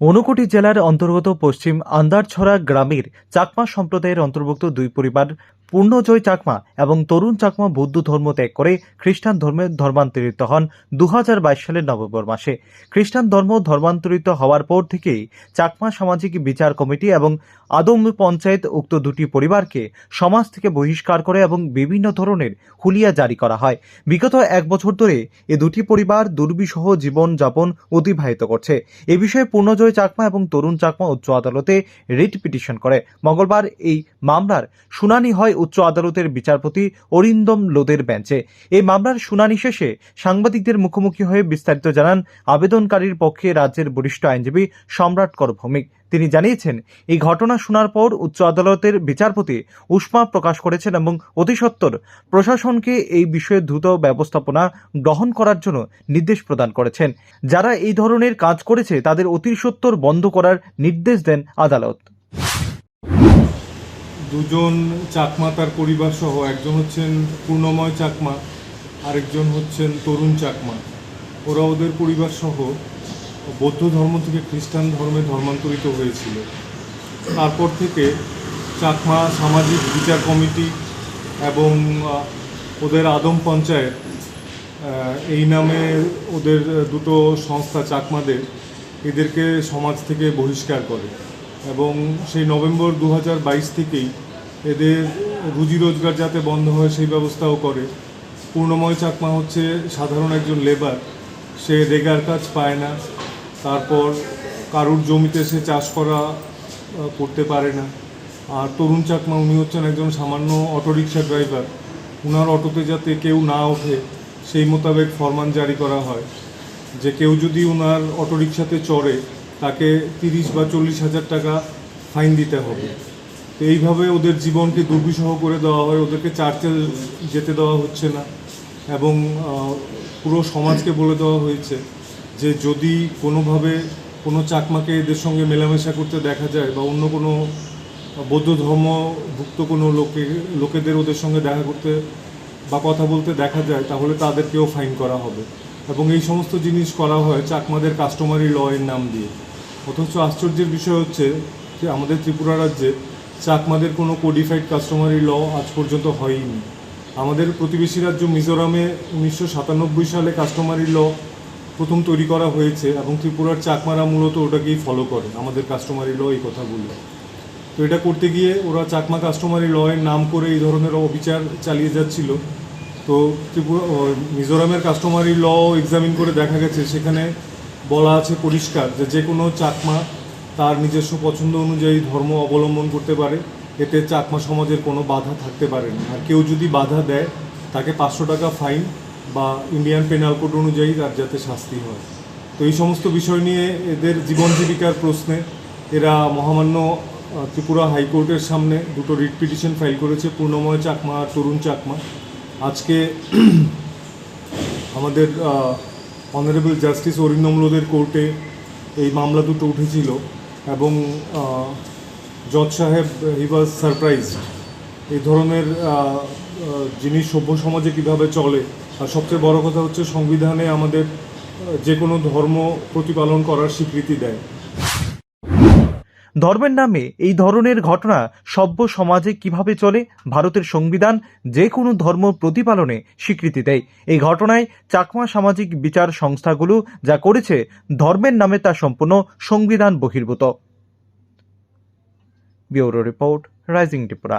ঊনকোটি জেলার অন্তর্গত পশ্চিম আন্দারছড়া গ্রামের চাকমা সম্প্রদায়ের অন্তর্ভুক্ত দুই পরিবার পূর্ণজয় চাকমা এবং তরুণ চাকমা বৌদ্ধ ধর্ম ত্যাগ করে খ্রিস্টান ধর্মে ধর্মান্তরিত হন 2022 সালের নভেম্বর মাসে। খ্রিস্টান ধর্ম ধর্মান্তরিত হওয়ার পর থেকেই চাকমা সামাজিক বিচার কমিটি এবং আদম পঞ্চায়েত উক্ত দুটি পরিবারকে সমাজ থেকে বহিষ্কার করে এবং বিভিন্ন ধরনের হুলিয়া জারি করা হয়। বিগত এক বছর ধরে এ দুটি পরিবার দুর্বিষহ জীবন যাপন অতিবাহিত করছে। এ বিষয়ে পূর্ণজয় চাকমা এবং তরুণ চাকমা উচ্চ আদালতে রিট পিটিশন করে। মঙ্গলবার এই মামলার শুনানি হয় উচ্চ আদালতের বিচারপতি অরিন্দম লোদের বেঞ্চে। এই মামলার শুনানি শেষে সাংবাদিকদের মুখোমুখি হয়ে বিস্তারিত জানান আবেদনকারীর পক্ষে রাজ্যের বরিষ্ঠ আইনজীবী সম্রাট কর ভৌমিক। তিনি জানিয়েছেন, এই ঘটনা শোনার পর উচ্চ আদালতের বিচারপতি উষ্মা প্রকাশ করেছেন এবং অতিসত্বর প্রশাসনকে এই বিষয়ে দ্রুত ব্যবস্থাপনা গ্রহণ করার জন্য নির্দেশ প্রদান করেছেন। যারা এই ধরনের কাজ করেছে তাদের অতিসত্বর বন্ধ করার নির্দেশ দেন আদালত। দুজন চাকমা তার পরিবার সহ, একজন হচ্ছেন পূর্ণময় চাকমা, আরেকজন হচ্ছেন তরুণ চাকমা। ওরা ওদের পরিবার সহ বৌদ্ধ ধর্ম থেকে খ্রিস্টান ধর্মে ধর্মান্তরিত হয়েছিল। তারপর থেকে চাকমা সামাজিক বিচার কমিটি এবং ওদের আদম পঞ্চায়েত এই নামে ওদের দুটো সংস্থা চাকমাদের এদেরকে সমাজ থেকে বহিষ্কার করে এবং সেই নভেম্বর 2022 থেকেই এদের রুজি রোজগার যাতে বন্ধ হয় সেই ব্যবস্থাও করে। পূর্ণময় চাকমা হচ্ছে সাধারণ একজন লেবার, সে রেগার কাজ পায় না, তারপর কারুর জমিতে সে চাষ করতে পারে না। আর তরুণ চাকমা উনি হচ্ছেন একজন সামান্য অটোরিকশা ড্রাইভার। উনার অটোতে যাতে কেউ না ওঠে সেই মোতাবেক ফরমান জারি করা হয় যে কেউ যদি উনার অটোরিকশাতে চড়ে তাকে 30 বা 40 হাজার টাকা ফাইন দিতে হবে। তো এইভাবে ওদের জীবনকে দুর্বিষহ করে দেওয়া হয়, ওদেরকে চার্চে যেতে দেওয়া হচ্ছে না এবং পুরো সমাজকে বলে দেওয়া হয়েছে যে যদি কোনোভাবে কোনো চাকমাকে এদের সঙ্গে মেলামেশা করতে দেখা যায় বা অন্য কোনো বৌদ্ধ ধর্মভুক্ত কোনো লোকেদের ওদের সঙ্গে দেখা করতে বা কথা বলতে দেখা যায় তাহলে তাদেরকেও ফাইন করা হবে। এবং এই সমস্ত জিনিস করা হয় চাকমাদের কাস্টমারি ল এর নাম দিয়ে। অথচ আশ্চর্যের বিষয় হচ্ছে যে আমাদের ত্রিপুরা রাজ্যে চাকমাদের কোনো কোডিফাইড কাস্টমারি ল আজ পর্যন্ত হয়নি। আমাদের প্রতিবেশী রাজ্য মিজোরামে 1997 সালে কাস্টমারি ল প্রথম তৈরি করা হয়েছে এবং ত্রিপুরার চাকমারা মূলত ওটাকেই ফলো করে, আমাদের কাস্টমারি ল এই কথাগুলো। তো এটা করতে গিয়ে ওরা চাকমা কাস্টমারি ল এর নাম করে এই ধরনের অবিচার চালিয়ে যাচ্ছিল। তো মিজোরামের কাস্টমারি ল এক্সামিন করে দেখা গেছে সেখানে বলা আছে পরিষ্কার যে কোনো চাকমা তার নিজস্ব পছন্দ অনুযায়ী ধর্ম অবলম্বন করতে পারে, এতে চাকমা সমাজের কোনো বাধা থাকতে পারে না। আর কেউ যদি বাধা দেয় তাকে 500 টাকা ফাইন বা ইন্ডিয়ান পেনাল কোড অনুযায়ী তার যাতে শাস্তি হয়। তো এই সমস্ত বিষয় নিয়ে এদের জীবন জীবিকার প্রশ্নে এরা মহামান্য ত্রিপুরা হাইকোর্টের সামনে দুটো রিট পিটিশন ফাইল করেছে, পূর্ণময় চাকমা আর তরুণ চাকমা। আজকে আমাদের অনারেবল জাস্টিস অরিন্দম লোদের কোর্টে এই মামলা দুটো উঠেছিল এবং জজ সাহেব হি ওয়াজ সারপ্রাইজড এই ধরনের জিনিস সভ্য সমাজে কীভাবে চলে। আর সবচেয়ে বড় কথা হচ্ছে সংবিধানে আমাদের যে কোনো ধর্ম প্রতিপালন করার স্বীকৃতি দেয়। ধর্মের নামে এই ধরনের ঘটনা সভ্য সমাজে কিভাবে চলে? ভারতের সংবিধান যে কোনো ধর্ম প্রতিপালনে স্বীকৃতি দেয়। এই ঘটনায় চাকমা সামাজিক বিচার সংস্থাগুলো যা করেছে ধর্মের নামে তা সম্পূর্ণ সংবিধান বহির্ভূত। Bureau report, rising Tripura.